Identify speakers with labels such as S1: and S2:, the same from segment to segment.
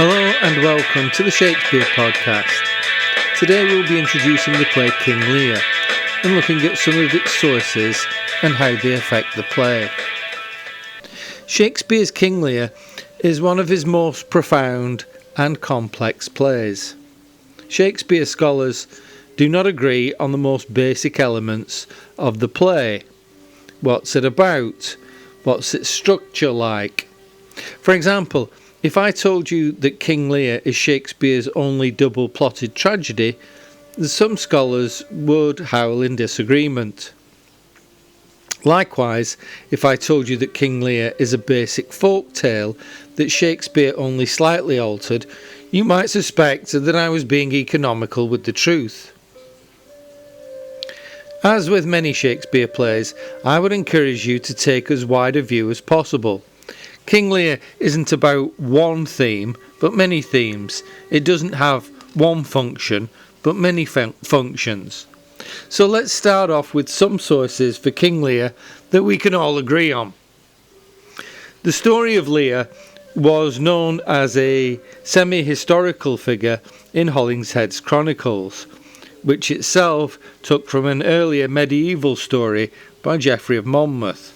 S1: Hello and welcome to the Shakespeare podcast. Today we'll be introducing the play King Lear and looking at some of its sources and how they affect the play. Shakespeare's King Lear is one of his most profound and complex plays. Shakespeare scholars do not agree on the most basic elements of the play. What's it about? What's its structure like? For example, if I told you that King Lear is Shakespeare's only double-plotted tragedy, some scholars would howl in disagreement. Likewise, if I told you that King Lear is a basic folk tale that Shakespeare only slightly altered, you might suspect that I was being economical with the truth. As with many Shakespeare plays, I would encourage you to take as wide a view as possible. King Lear isn't about one theme, but many themes. It doesn't have one function, but many functions. So let's start off with some sources for King Lear that we can all agree on. The story of Lear was known as a semi-historical figure in Hollingshead's Chronicles, which itself took from an earlier medieval story by Geoffrey of Monmouth,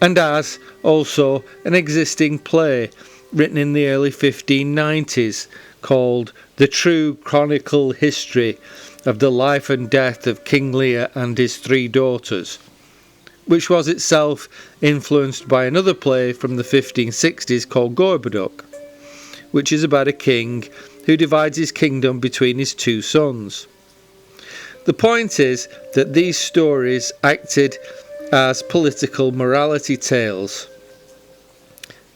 S1: and as also an existing play written in the early 1590s called The True Chronicle History of the Life and Death of King Lear and His Three Daughters, which was itself influenced by another play from the 1560s called Gorboduc, which is about a king who divides his kingdom between his two sons. The point is that these stories acted as political morality tales.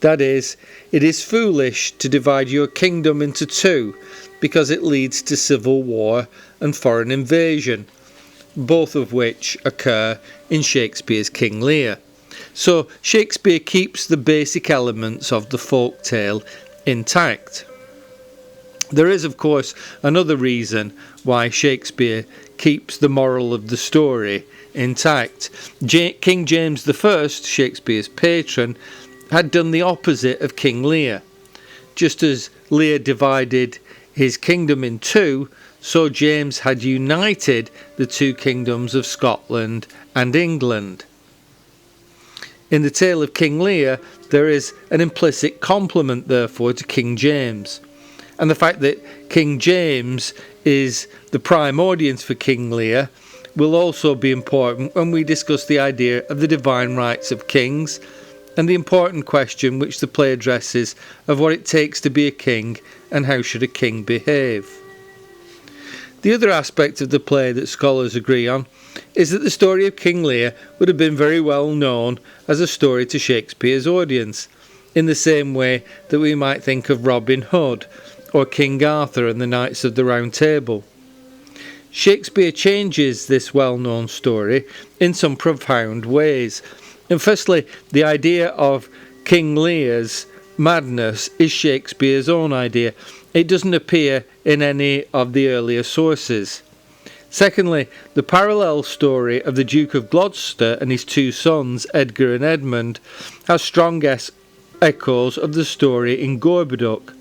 S1: That is, it is foolish to divide your kingdom into two because it leads to civil war and foreign invasion, both of which occur in Shakespeare's King Lear. So Shakespeare keeps the basic elements of the folk tale intact. There is, of course, another reason why Shakespeare keeps the moral of the story intact. King James I, Shakespeare's patron, had done the opposite of King Lear. Just as Lear divided his kingdom in two, so James had united the two kingdoms of Scotland and England. In the tale of King Lear, there is an implicit compliment, therefore, to King James. And the fact that King James is the prime audience for King Lear will also be important when we discuss the idea of the divine rights of kings and the important question which the play addresses of what it takes to be a king and how should a king behave. The other aspect of the play that scholars agree on is that the story of King Lear would have been very well known as a story to Shakespeare's audience, in the same way that we might think of Robin Hood or King Arthur and the Knights of the Round Table. Shakespeare changes this well-known story in some profound ways. And firstly, the idea of King Lear's madness is Shakespeare's own idea. It doesn't appear in any of the earlier sources. Secondly, the parallel story of the Duke of Gloucester and his two sons, Edgar and Edmund, has strong echoes of the story in Gorboduc.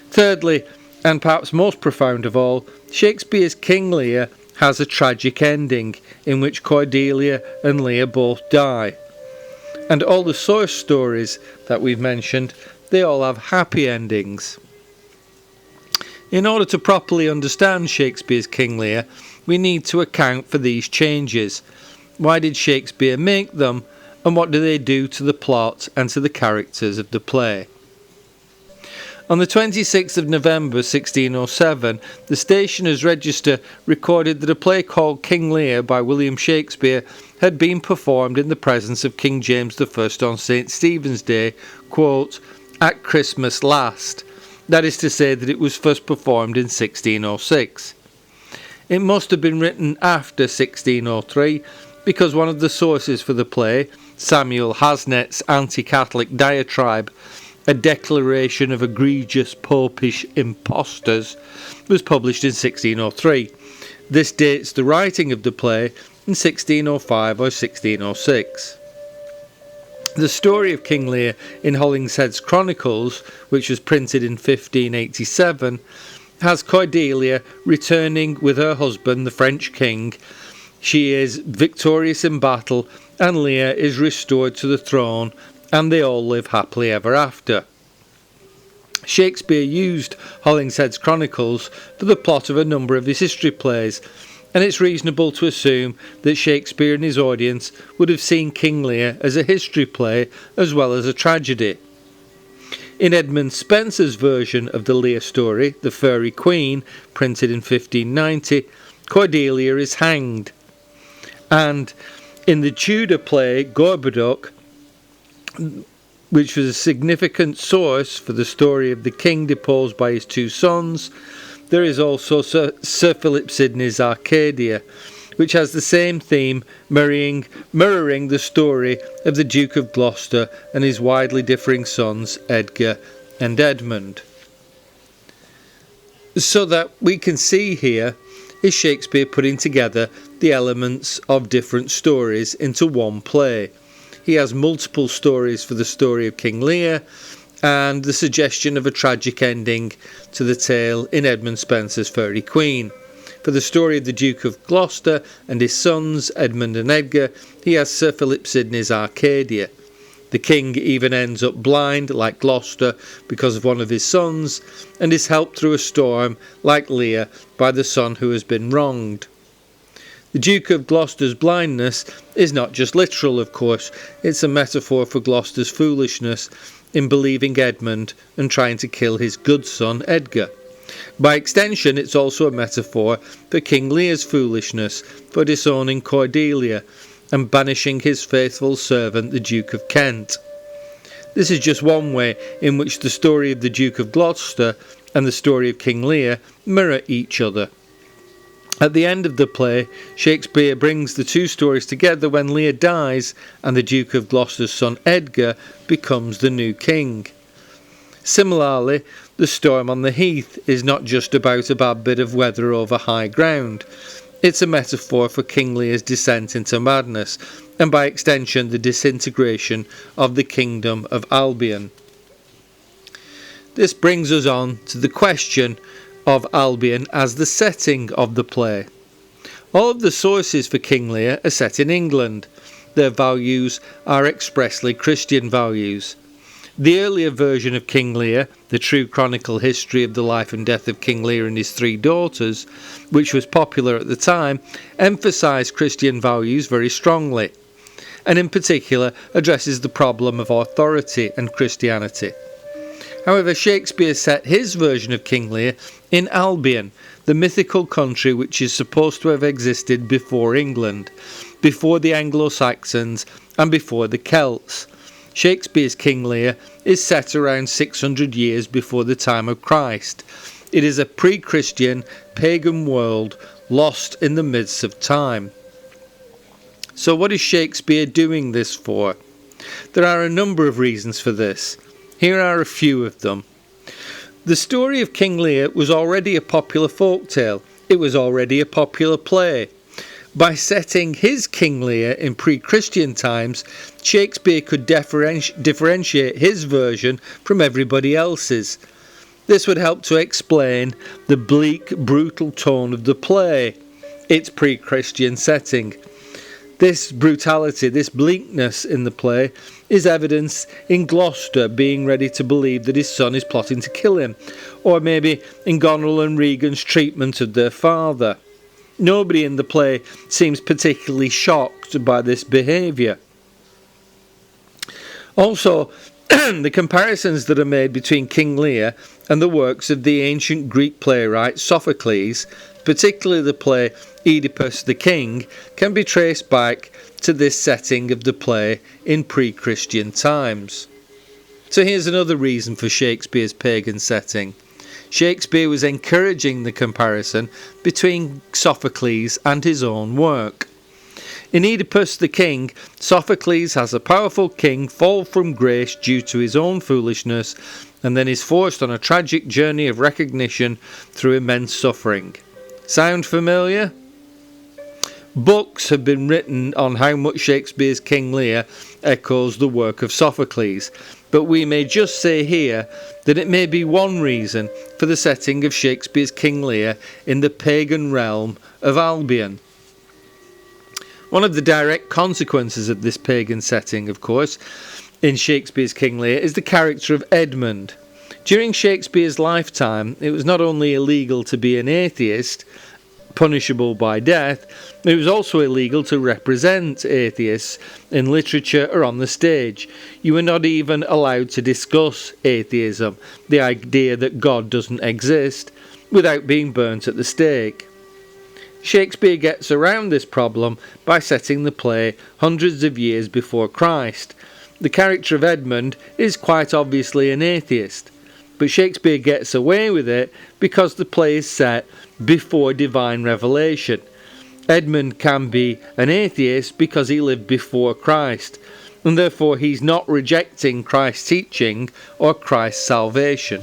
S1: Thirdly, and perhaps most profound of all, Shakespeare's King Lear has a tragic ending in which Cordelia and Lear both die. And all the source stories that we've mentioned, they all have happy endings. In order to properly understand Shakespeare's King Lear, we need to account for these changes. Why did Shakespeare make them, and what do they do to the plot and to the characters of the play? On the 26th of November 1607, the Stationers' Register recorded that a play called King Lear by William Shakespeare had been performed in the presence of King James I on St. Stephen's Day, quote, at Christmas last. That is to say that it was first performed in 1606. It must have been written after 1603 because one of the sources for the play, Samuel Hasnett's anti-Catholic diatribe, A Declaration of Egregious Popish Impostors, was published in 1603. This dates the writing of the play in 1605 or 1606. The story of King Lear in Hollingshead's Chronicles, which was printed in 1587, has Cordelia returning with her husband, the French king. She is victorious in battle, and Lear is restored to the throne, and they all live happily ever after. Shakespeare used Hollingshead's Chronicles for the plot of a number of his history plays, and it's reasonable to assume that Shakespeare and his audience would have seen King Lear as a history play as well as a tragedy. In Edmund Spenser's version of the Lear story, The Fairy Queen, printed in 1590, Cordelia is hanged. And in the Tudor play Gorboduc, which was a significant source for the story of the king deposed by his two sons, there is also Sir Philip Sidney's Arcadia, which has the same theme, mirroring the story of the Duke of Gloucester and his widely differing sons Edgar and Edmund. So that we can see here is Shakespeare putting together the elements of different stories into one play. He has multiple stories for the story of King Lear, and the suggestion of a tragic ending to the tale in Edmund Spenser's Fairy Queen. For the story of the Duke of Gloucester and his sons, Edmund and Edgar, he has Sir Philip Sidney's Arcadia. The king even ends up blind, like Gloucester, because of one of his sons, and is helped through a storm, like Lear, by the son who has been wronged. The Duke of Gloucester's blindness is not just literal, of course, it's a metaphor for Gloucester's foolishness in believing Edmund and trying to kill his good son Edgar. By extension, it's also a metaphor for King Lear's foolishness for disowning Cordelia and banishing his faithful servant, the Duke of Kent. This is just one way in which the story of the Duke of Gloucester and the story of King Lear mirror each other. At the end of the play, Shakespeare brings the two stories together when Lear dies and the Duke of Gloucester's son Edgar becomes the new king. Similarly, the storm on the heath is not just about a bad bit of weather over high ground. It's a metaphor for King Lear's descent into madness, and by extension the disintegration of the kingdom of Albion. This brings us on to the question of Albion as the setting of the play. All of the sources for King Lear are set in England. Their values are expressly Christian values. The earlier version of King Lear, the true chronicle history of the life and death of King Lear and his three daughters, which was popular at the time, emphasised Christian values very strongly, and in particular addresses the problem of authority and Christianity. However, Shakespeare set his version of King Lear in Albion, the mythical country which is supposed to have existed before England, before the Anglo-Saxons and before the Celts. Shakespeare's King Lear is set around 600 years before the time of Christ. It is a pre-Christian, pagan world lost in the midst of time. So what is Shakespeare doing this for? There are a number of reasons for this. Here are a few of them. The story of King Lear was already a popular folktale. It was already a popular play. By setting his King Lear in pre-Christian times, Shakespeare could differentiate his version from everybody else's. This would help to explain the bleak, brutal tone of the play, its pre-Christian setting. This brutality, this bleakness in the play is evidenced in Gloucester being ready to believe that his son is plotting to kill him, or maybe in Goneril and Regan's treatment of their father. Nobody in the play seems particularly shocked by this behaviour. Also, the comparisons that are made between King Lear and the works of the ancient Greek playwright Sophocles, particularly the play Oedipus the King, can be traced back to this setting of the play in pre-Christian times. So here's another reason for Shakespeare's pagan setting. Shakespeare was encouraging the comparison between Sophocles and his own work. In Oedipus the King, Sophocles has a powerful king fall from grace due to his own foolishness, and then is forced on a tragic journey of recognition through immense suffering. Sound familiar? Books have been written on how much Shakespeare's King Lear echoes the work of Sophocles, but we may just say here that it may be one reason for the setting of Shakespeare's King Lear in the pagan realm of Albion. One of the direct consequences of this pagan setting, of course, in Shakespeare's King Lear is the character of Edmund. During Shakespeare's lifetime, it was not only illegal to be an atheist, punishable by death, it was also illegal to represent atheists in literature or on the stage. You were not even allowed to discuss atheism, the idea that God doesn't exist, without being burnt at the stake. Shakespeare gets around this problem by setting the play hundreds of years before Christ. The character of Edmund is quite obviously an atheist, but Shakespeare gets away with it because the play is set before divine revelation. Edmund can be an atheist because he lived before Christ, and therefore he's not rejecting Christ's teaching or Christ's salvation.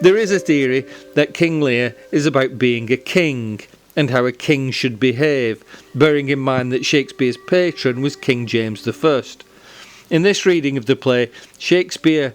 S1: There is a theory that King Lear is about being a king and how a king should behave, bearing in mind that Shakespeare's patron was King James I. In this reading of the play, Shakespeare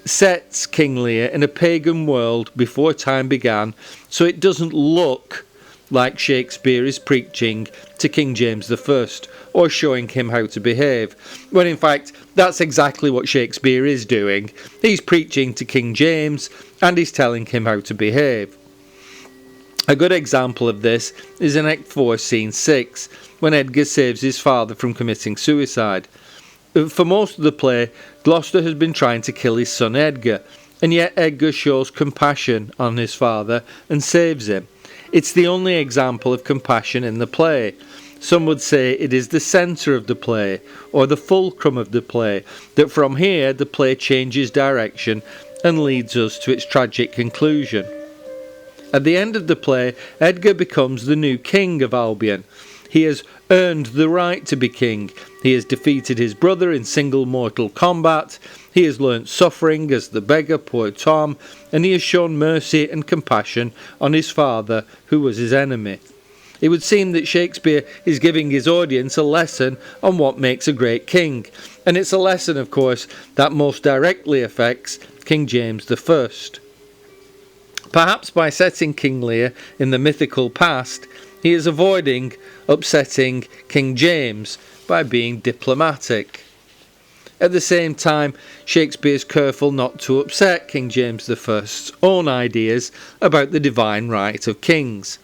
S1: sets King Lear in a pagan world before time began, so it doesn't look like Shakespeare is preaching to King James I or showing him how to behave, when in fact that's exactly what Shakespeare is doing. He's preaching to King James and he's telling him how to behave. A good example of this is in Act 4, Scene 6, when Edgar saves his father from committing suicide. For most of the play, Gloucester has been trying to kill his son Edgar, and yet Edgar shows compassion on his father and saves him. It's the only example of compassion in the play. Some would say it is the centre of the play, or the fulcrum of the play, that from here the play changes direction and leads us to its tragic conclusion. At the end of the play, Edgar becomes the new king of Albion. He has earned the right to be king. He has defeated his brother in single mortal combat. He has learnt suffering as the beggar, poor Tom, and he has shown mercy and compassion on his father, who was his enemy. It would seem that Shakespeare is giving his audience a lesson on what makes a great king, and it's a lesson, of course, that most directly affects King James I. Perhaps by setting King Lear in the mythical past, he is avoiding upsetting King James by being diplomatic. At the same time, Shakespeare is careful not to upset King James I's own ideas about the divine right of kings.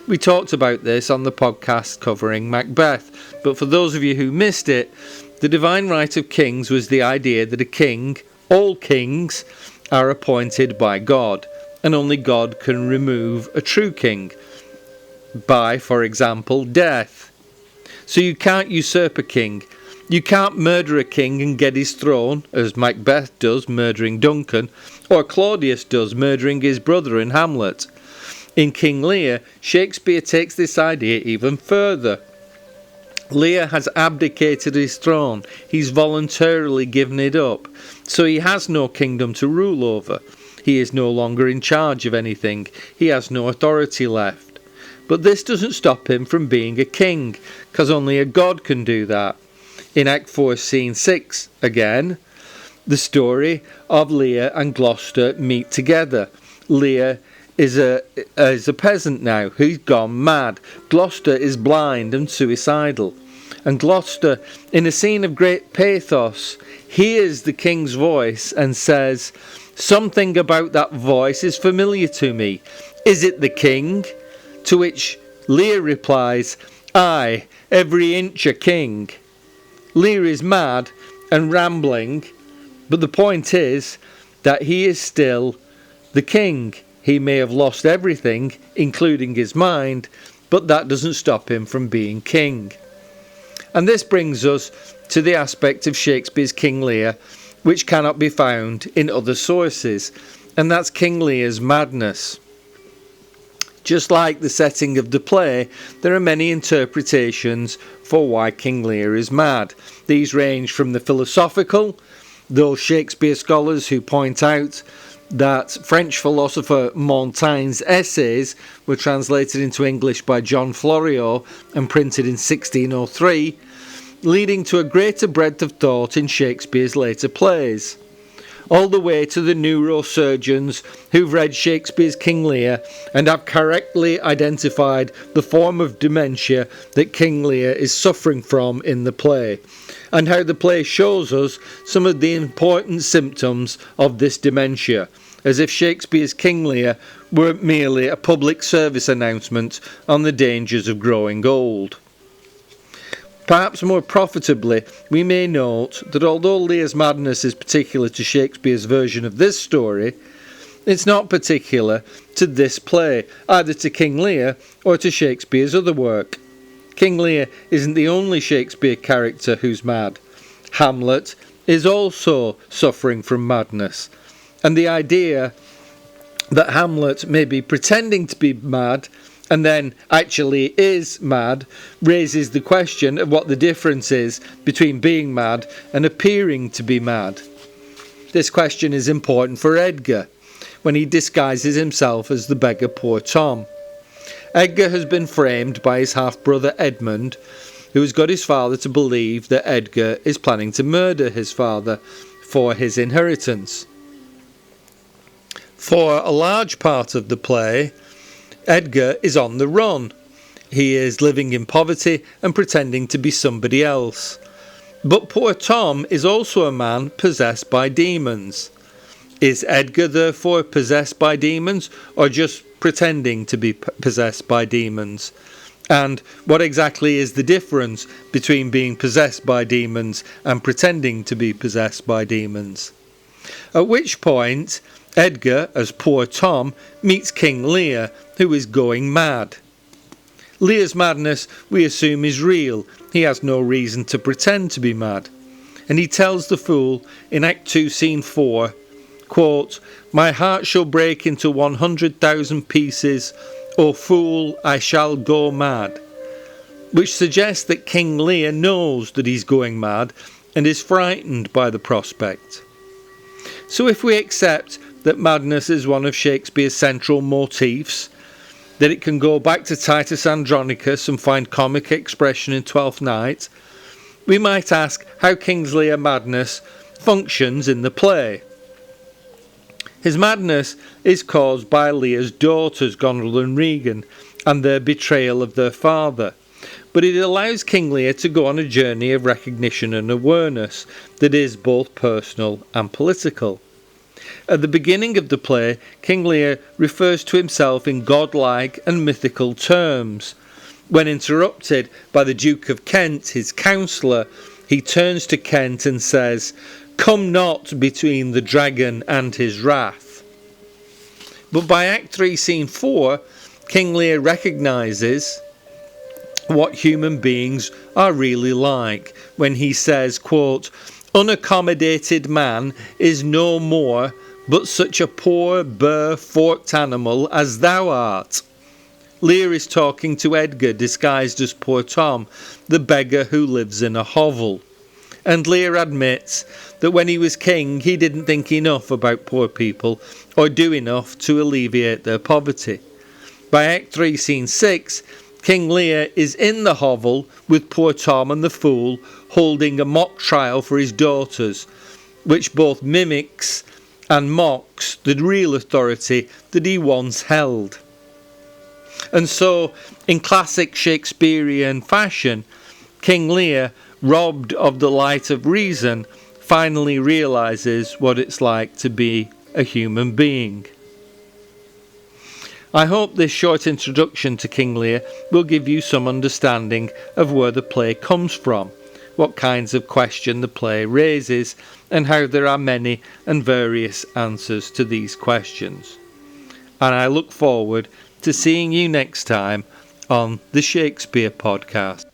S1: We talked about this on the podcast covering Macbeth, but for those of you who missed it, the divine right of kings was the idea that a king, all kings, are appointed by God, and only God can remove a true king by, for example, death. So you can't usurp a king. You can't murder a king and get his throne, as Macbeth does, murdering Duncan, or Claudius does, murdering his brother in Hamlet. In King Lear, Shakespeare takes this idea even further. Lear has abdicated his throne. He's voluntarily given it up. So he has no kingdom to rule over. He is no longer in charge of anything. He has no authority left. But this doesn't stop him from being a king, because only a god can do that. In Act 4, Scene 6, again, the story of Lear and Gloucester meet together. Lear is a peasant now. He's gone mad. Gloucester is blind and suicidal. And Gloucester, in a scene of great pathos, hears the king's voice and says, "Something about that voice is familiar to me. Is it the king?" To which Lear replies, "Aye, every inch a king." Lear is mad and rambling, but the point is that he is still the king. He may have lost everything, including his mind, but that doesn't stop him from being king. And this brings us to the aspect of Shakespeare's King Lear which cannot be found in other sources, and that's King Lear's madness. Just like the setting of the play, there are many interpretations for why King Lear is mad. These range from the philosophical, those Shakespeare scholars who point out that French philosopher Montaigne's essays were translated into English by John Floriot and printed in 1603, leading to a greater breadth of thought in Shakespeare's later plays, all the way to the neurosurgeons who've read Shakespeare's King Lear and have correctly identified the form of dementia that King Lear is suffering from in the play, and how the play shows us some of the important symptoms of this dementia, as if Shakespeare's King Lear were merely a public service announcement on the dangers of growing old. Perhaps more profitably, we may note that although Lear's madness is particular to Shakespeare's version of this story, it's not particular to this play, either to King Lear or to Shakespeare's other work. King Lear isn't the only Shakespeare character who's mad. Hamlet is also suffering from madness, and the idea that Hamlet may be pretending to be mad and then actually is mad raises the question of what the difference is between being mad and appearing to be mad. This question is important for Edgar when he disguises himself as the beggar Poor Tom. Edgar has been framed by his half-brother Edmund, who has got his father to believe that Edgar is planning to murder his father for his inheritance. For a large part of the play, Edgar is on the run. He is living in poverty and pretending to be somebody else. But Poor Tom is also a man possessed by demons. Is Edgar therefore possessed by demons, or just pretending to be possessed by demons? And what exactly is the difference between being possessed by demons and pretending to be possessed by demons? At which point, Edgar, as Poor Tom, meets King Lear, who is going mad. Lear's madness, we assume, is real. He has no reason to pretend to be mad. And he tells the fool in Act 2, Scene 4, quote, "My heart shall break into 100,000 pieces, O fool, I shall go mad," which suggests that King Lear knows that he's going mad and is frightened by the prospect. So if we accept that madness is one of Shakespeare's central motifs, that it can go back to Titus Andronicus and find comic expression in Twelfth Night, we might ask how King Lear's madness functions in the play. His madness is caused by Lear's daughters, Goneril and Regan, and their betrayal of their father, but it allows King Lear to go on a journey of recognition and awareness that is both personal and political. At the beginning of the play, King Lear refers to himself in godlike and mythical terms. When interrupted by the Duke of Kent, his counsellor, he turns to Kent and says, "Come not between the dragon and his wrath." But by Act 3, Scene 4, King Lear recognises what human beings are really like when he says, quote, "Unaccommodated man is no more but such a poor, bare, forked animal as thou art." Lear is talking to Edgar disguised as Poor Tom, the beggar who lives in a hovel. And Lear admits that when he was king he didn't think enough about poor people or do enough to alleviate their poverty. By Act 3, Scene 6, King Lear is in the hovel with Poor Tom and the fool holding a mock trial for his daughters, which both mimics and mocks the real authority that he once held. And so, in classic Shakespearean fashion, King Lear, robbed of the light of reason, finally realises what it's like to be a human being. I hope this short introduction to King Lear will give you some understanding of where the play comes from, what kinds of question the play raises, and how there are many and various answers to these questions. And I look forward to seeing you next time on the Shakespeare Podcast.